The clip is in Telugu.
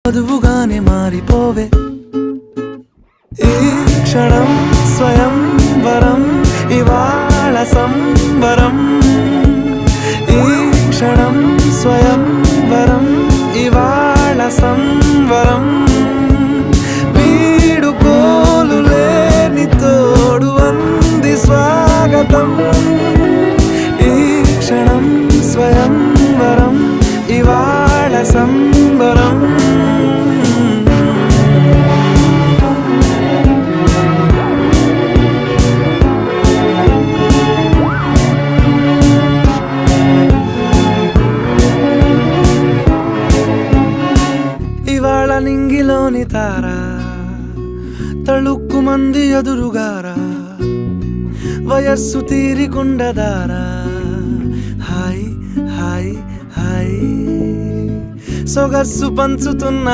వధువుగానే మారిపోవే ఈ క్షణం స్వయం వరం ఇవాళ సంబరం ఈ క్షణం స్వయం వరం ఇవాళ సంవరం వీడుకోలు లేని తోడు అంది స్వాగతం ఈ క్షణం స్వయం వరం ఇవాళ సంబరం ఇవాళ నింగిలోని తారా తళుక్కు మంది ఎదురుగారా వయస్సు తీరికుండదారా హాయ్ హాయ్ హాయ్ సొగస్సు పంచుతున్న